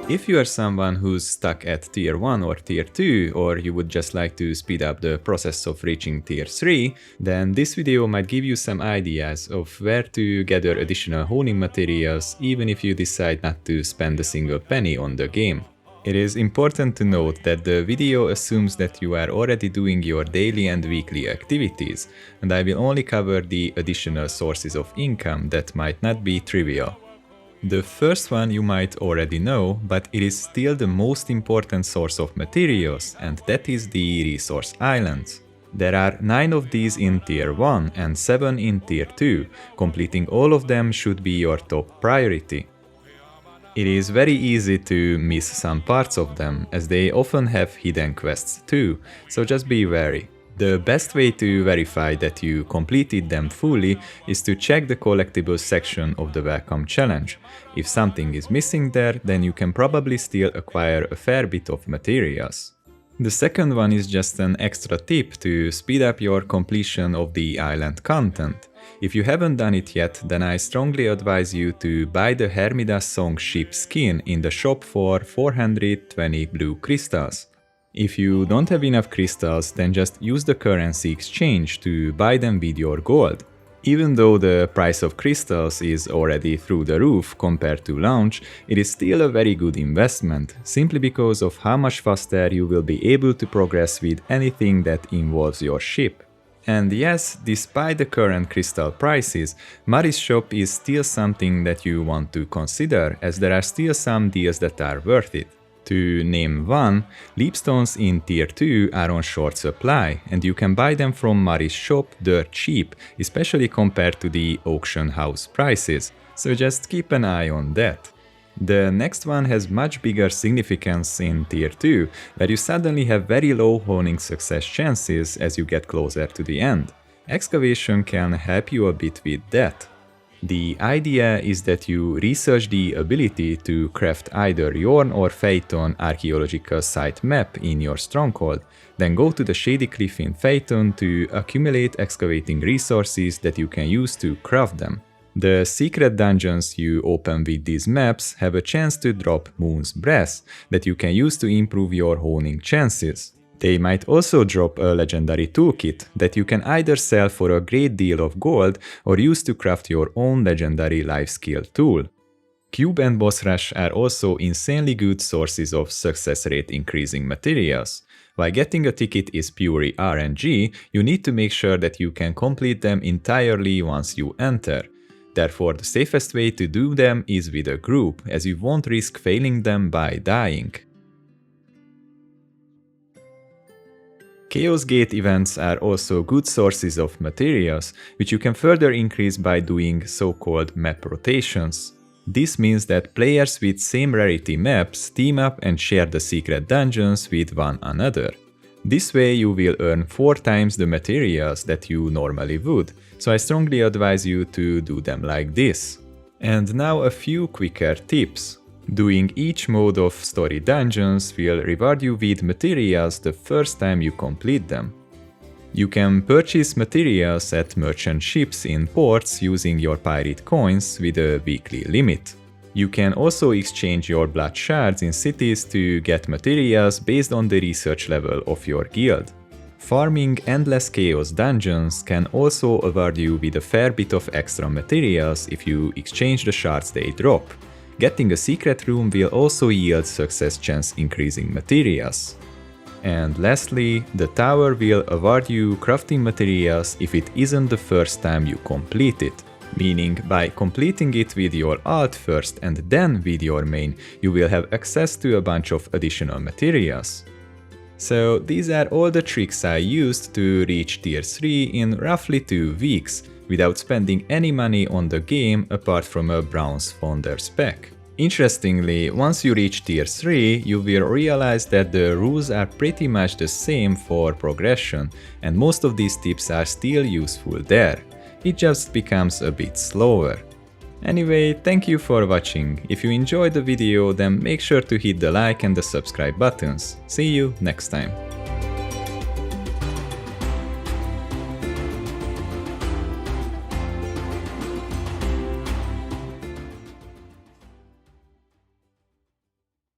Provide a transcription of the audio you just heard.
If you are someone who's stuck at tier 1 or tier 2, or you would just like to speed up the process of reaching tier 3, then this video might give you some ideas of where to gather additional honing materials even if you decide not to spend a single penny on the game. It is important to note that the video assumes that you are already doing your daily and weekly activities, and I will only cover the additional sources of income that might not be trivial. The first one you might already know, but it is still the most important source of materials, and that is the resource islands. There are 9 of these in tier 1 and 7 in tier 2, completing all of them should be your top priority. It is very easy to miss some parts of them, as they often have hidden quests too, so just be wary. The best way to verify that you completed them fully is to check the collectibles section of the Welcome Challenge. If something is missing there, then you can probably still acquire a fair bit of materials. The second one is just an extra tip to speed up your completion of the island content. If you haven't done it yet, then I strongly advise you to buy the Hermida Song ship skin in the shop for 420 blue crystals. If you don't have enough crystals, then just use the currency exchange to buy them with your gold. Even though the price of crystals is already through the roof compared to launch, it is still a very good investment, simply because of how much faster you will be able to progress with anything that involves your ship. And yes, despite the current crystal prices, Mari's shop is still something that you want to consider, as there are still some deals that are worth it. To name one, leapstones in tier 2 are on short supply, and you can buy them from Mari's shop dirt cheap, especially compared to the auction house prices, so just keep an eye on that. The next one has much bigger significance in tier 2, where you suddenly have very low honing success chances as you get closer to the end. Excavation can help you a bit with that. The idea is that you research the ability to craft either Yorn or Phaeton archaeological site map in your stronghold, then go to the shady cliff in Phaeton to accumulate excavating resources that you can use to craft them. The secret dungeons you open with these maps have a chance to drop Moon's Breath that you can use to improve your honing chances. They might also drop a legendary toolkit that you can either sell for a great deal of gold or use to craft your own legendary life skill tool. Cube and Boss Rush are also insanely good sources of success rate increasing materials. While getting a ticket is purely RNG, you need to make sure that you can complete them entirely once you enter. Therefore, the safest way to do them is with a group, as you won't risk failing them by dying. Chaos Gate events are also good sources of materials, which you can further increase by doing so-called map rotations. This means that players with same rarity maps team up and share the secret dungeons with one another. This way you will earn 4 times the materials that you normally would, so I strongly advise you to do them like this. And now a few quicker tips. Doing each mode of story dungeons will reward you with materials the first time you complete them. You can purchase materials at merchant ships in ports using your pirate coins with a weekly limit. You can also exchange your blood shards in cities to get materials based on the research level of your guild. Farming endless chaos dungeons can also award you with a fair bit of extra materials if you exchange the shards they drop. Getting a secret room will also yield success chance increasing materials. And lastly, the tower will award you crafting materials if it isn't the first time you complete it. Meaning, by completing it with your alt first and then with your main, you will have access to a bunch of additional materials. So these are all the tricks I used to reach tier 3 in roughly 2 weeks, without spending any money on the game apart from a bronze founder spec. Interestingly, once you reach tier 3, you will realize that the rules are pretty much the same for progression, and most of these tips are still useful there. It just becomes a bit slower. Anyway, thank you for watching. If you enjoyed the video, then make sure to hit the like and the subscribe buttons. See you next time.